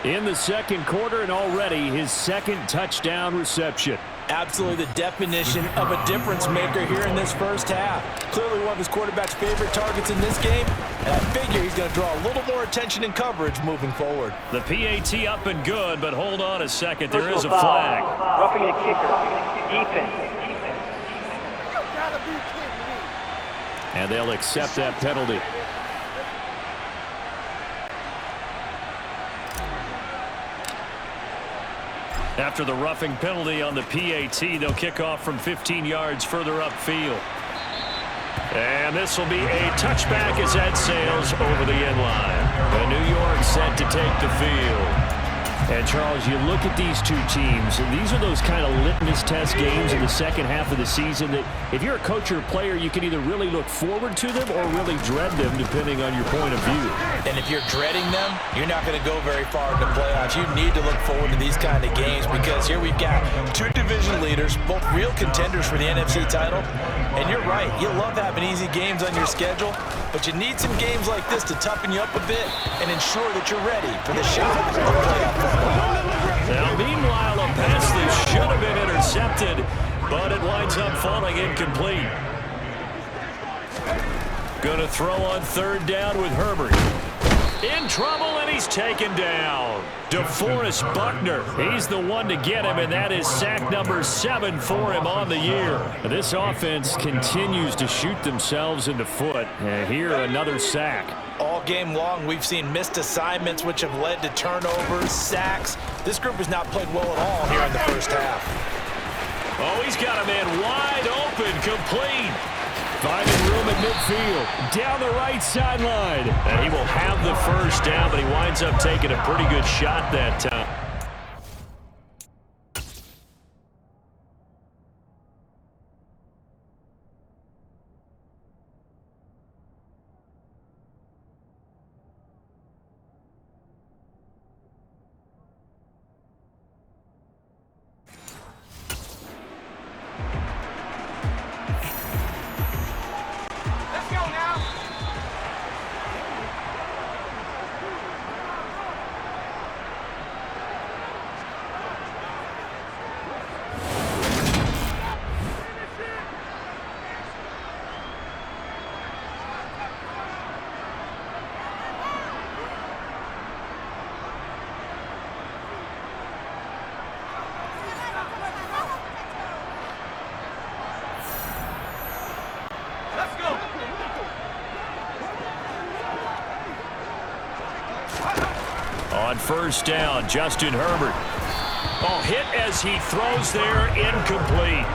In the second quarter, and already his 2nd touchdown reception. Absolutely the definition of a difference maker here in this first half. Clearly one of his quarterback's favorite targets in this game, and I figure he's going to draw a little more attention and coverage moving forward. The PAT up and good, but hold on a second. There is a flag. Roughing the kicker. Defense. And they'll accept that penalty. After the roughing penalty on the PAT, they'll kick off from 15 yards further upfield. And this will be a touchback as that sails over the end line. And New York set to take the field. And, Charles, you look at these two teams, and these are those kind of litmus test games in the second half of the season that if you're a coach or a player, you can either really look forward to them or really dread them, depending on your point of view. And if you're dreading them, you're not going to go very far in the playoffs. You need to look forward to these kind of games because here we've got two division leaders, both real contenders for the NFC title. And you're right, you love having easy games on your schedule, but you need some games like this to toughen you up a bit and ensure that you're ready for the shot of playoff football. Now, meanwhile, a pass that should have been intercepted, but it winds up falling incomplete. Going to throw on third down with Herbert. In trouble, and he's taken down. DeForest Buckner, he's the one to get him, and that is sack number 7 for him on the year. This offense continues to shoot themselves in the foot. And here, another sack. All game long, we've seen missed assignments, which have led to turnovers, sacks. This group has not played well at all here in the first half. Oh, he's got a man wide open, complete. Finding room at midfield, down the right sideline. And he will have the first down, but he winds up taking a pretty good shot that time. On first down, Justin Herbert. Oh, hit as he throws there, incomplete.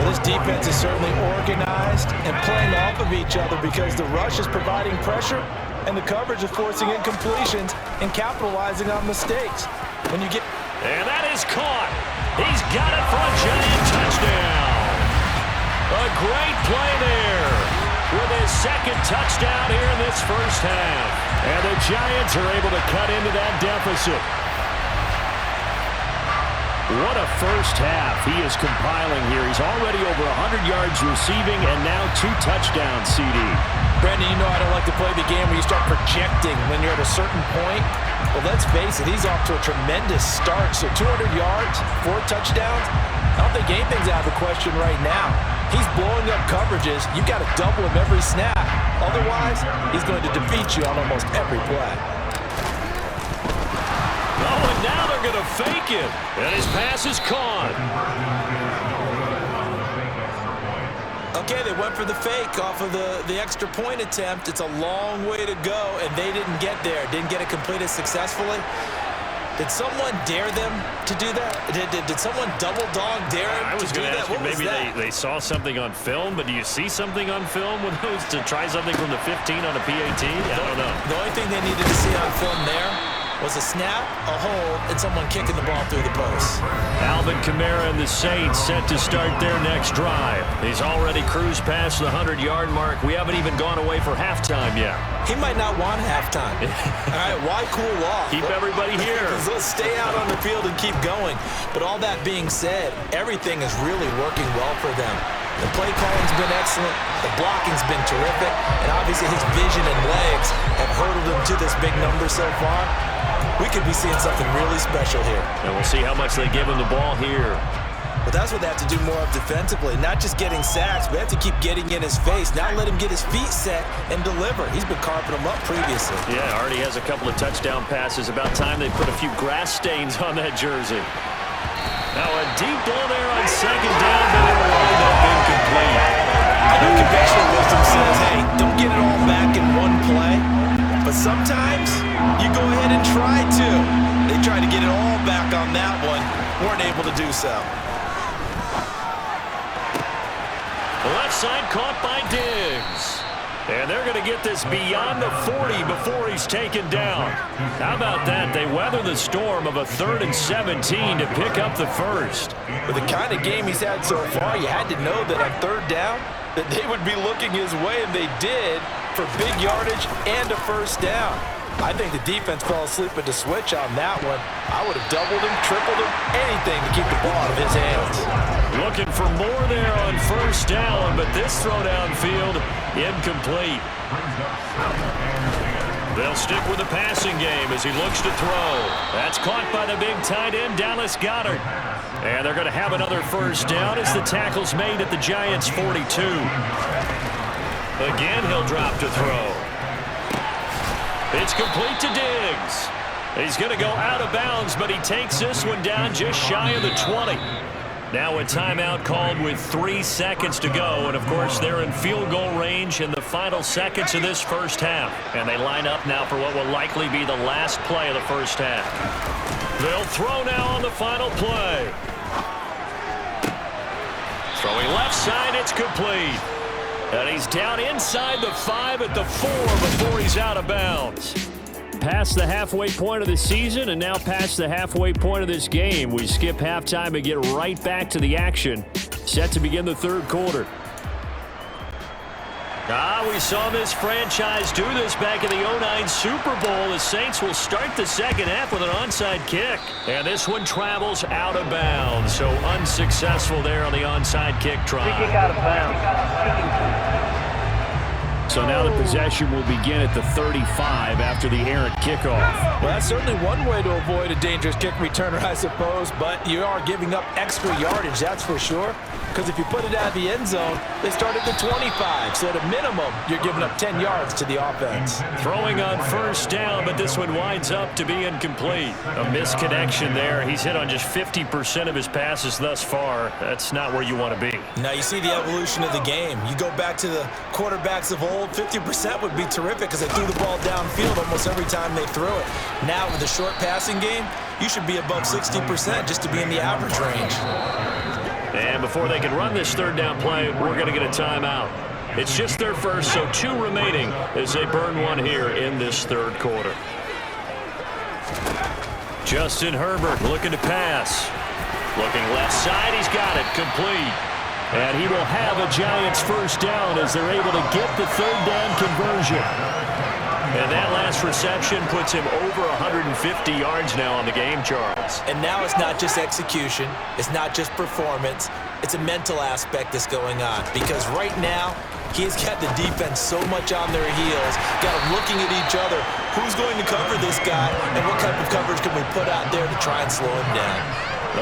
Well, this defense is certainly organized and playing off of each other because the rush is providing pressure and the coverage is forcing incompletions and capitalizing on mistakes. When you get... And that is caught. He's got it for a giant touchdown. A great play there with his second touchdown here in this first half. And the Giants are able to cut into that deficit. What a first half he is compiling here. He's already over 100 yards receiving and now 2 touchdowns, CD. Brandon, you know I don't like to play the game where you start projecting when you're at a certain point. Well, let's face it, he's off to a tremendous start. So 200 yards, 4 touchdowns. I don't think anything's out of the question right now. He's blowing up coverages. You've got to double him every snap. Otherwise, he's going to defeat you on almost every play. Oh, and now they're going to fake him. And his pass is caught. Okay, they went for the fake off of the extra point attempt. It's a long way to go, and they didn't get there. Didn't get it completed successfully. Did someone dare them to do that? Did someone double dog dare them I was to do going to that? ask you, maybe they saw something on film, but do you see something on film with those to try something from the 15 on a PAT? I don't know. The only thing they needed to see on film there was a snap, a hold, and someone kicking the ball through the post. Alvin Kamara and the Saints set to start their next drive. He's already cruised past the 100-yard mark. We haven't even gone away for halftime yet. He might not want halftime. All right, why cool off? Keep everybody here. Let's stay out on the field and keep going. But all that being said, everything is really working well for them. The play calling's been excellent. The blocking's been terrific. And obviously his vision and legs have hurdled him to this big number so far. We could be seeing something really special here. And we'll see how much they give him the ball here. But that's what they have to do more of defensively. Not just getting sacks, but they have to keep getting in his face. Now let him get his feet set and deliver. He's been carping them up previously. Yeah, already has a couple of touchdown passes. About time they put a few grass stains on that jersey. Now a deep ball there on second down, but it'll wind up incomplete. I know conventional wisdom says, hey, don't get it all back in one play. But sometimes you go ahead and try to. They tried to get it all back on that one. Weren't able to do so. The left side caught by Diggs. And they're going to get this beyond the 40 before he's taken down. How about that? They weather the storm of a 3rd and 17 to pick up the first. With the kind of game he's had so far, you had to know that on 3rd down, that they would be looking his way, and they did, for big yardage and a first down. I think the defense fell asleep at the switch on that one. I would have doubled him, tripled him, anything to keep the ball out of his hands. Looking for more there on first down, but this throw downfield, incomplete. They'll stick with the passing game as he looks to throw. That's caught by the big tight end, Dallas Goedert. And they're going to have another first down as the tackle's made at the Giants' 42. Again, he'll drop to throw. It's complete to Diggs. He's going to go out of bounds, but he takes this one down just shy of the 20. Now a timeout called with 3 seconds to go. And, of course, they're in field goal range in the final seconds of this first half. And they line up now for what will likely be the last play of the first half. They'll throw now on the final play. Throwing left side, it's complete. And he's down inside the 5 at the 4 before he's out of bounds. Past the halfway point of the season and now past the halfway point of this game. We skip halftime and get right back to the action. Set to begin the 3rd quarter. We saw this franchise do this back in the 09 Super Bowl. The Saints will start the second half with an onside kick. And this one travels out of bounds. So unsuccessful there on the onside kick try. Free kick out of bounds. So now the possession will begin at the 35 after the errant kickoff. Well, that's certainly one way to avoid a dangerous kick returner, I suppose, but you are giving up extra yardage, that's for sure. Because if you put it out of the end zone, they start at the 25. So at a minimum, you're giving up 10 yards to the offense. Throwing on first down, but this one winds up to be incomplete. A misconnection there. He's hit on just 50% of his passes thus far. That's not where you want to be. Now you see the evolution of the game. You go back to the quarterbacks of old, 50% would be terrific because they threw the ball downfield almost every time they threw it. Now with the short passing game, you should be above 60% just to be in the average range. And before they can run this 3rd down play, we're going to get a timeout. It's just their first, so 2 remaining as they burn one here in this 3rd quarter. Justin Herbert looking to pass. Looking left side, he's got it, complete. And he will have a Giants first down as they're able to get the 3rd down conversion. And that last reception puts him over 150 yards now on the game, Charles. And now it's not just execution. It's not just performance. It's a mental aspect that's going on. Because right now, he has got the defense so much on their heels, got them looking at each other. Who's going to cover this guy, and what type of coverage can we put out there to try and slow him down?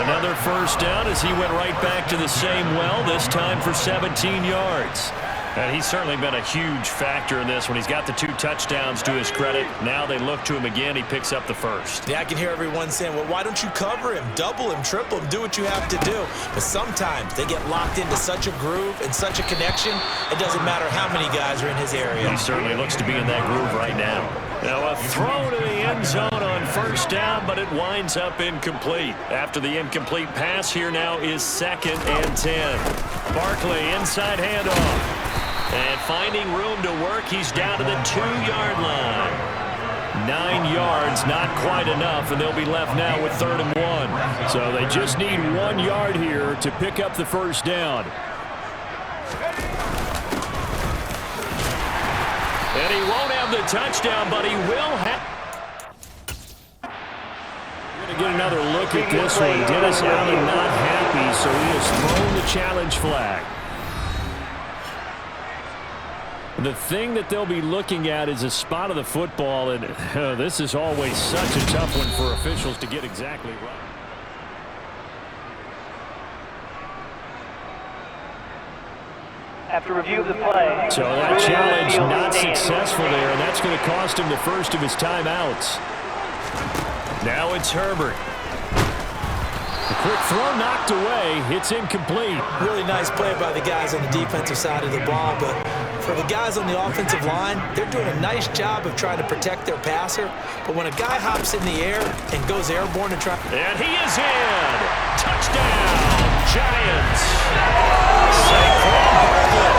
Another first down as he went right back to the same well, this time for 17 yards. And he's certainly been a huge factor in this when he's got the 2 touchdowns to his credit. Now they look to him again. He picks up the first. Yeah, I can hear everyone saying, well, why don't you cover him, double him, triple him, do what you have to do. But sometimes they get locked into such a groove and such a connection, it doesn't matter how many guys are in his area. He certainly looks to be in that groove right now. Now a throw to the end zone on first down, but it winds up incomplete. After the incomplete pass, here now is 2nd and 10. Barkley inside handoff. And finding room to work, he's down to the 2-yard line. 9 yards, not quite enough, and they'll be left now with 3rd and 1. So they just need 1 yard here to pick up the first down. And he won't have the touchdown, but he will have. We're going to get another look at this one. Dennis Allen not happy, so he has thrown the challenge flag. The thing that they'll be looking at is a spot of the football, and this is always such a tough one for officials to get exactly right. After review of the play. So that challenge not successful there, and that's going to cost him the first of his timeouts. Now it's Herbert. The quick throw knocked away. It's incomplete. Really nice play by the guys on the defensive side of the ball, but for the guys on the offensive line, they're doing a nice job of trying to protect their passer. But when a guy hops in the air and goes airborne and tries... And he is in! Touchdown, Giants! Saquon Barkley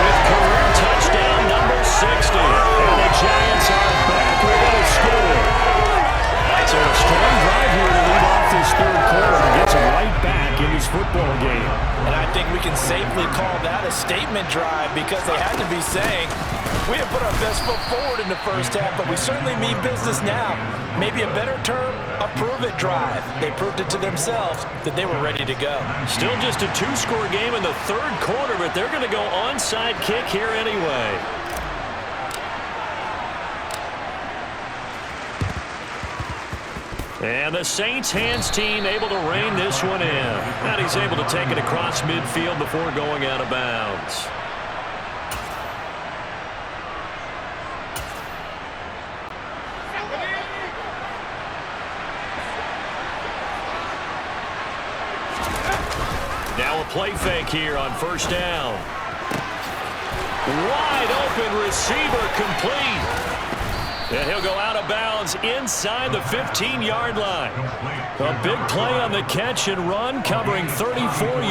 with career touchdown number can safely call that a statement drive because they had to be saying, we have put our best foot forward in the first half, but we certainly mean business now. Maybe a better term, a prove-it drive. They proved it to themselves that they were ready to go. Still just a two-score game in the third quarter, but they're going to go onside kick here anyway. And the Saints hands team able to rein this one in. And he's able to take it across midfield before going out of bounds. Now a play fake here on first down. Wide open receiver complete. And he'll go out of bounds inside the 15-yard line. A big play on the catch and run, covering 34 yards.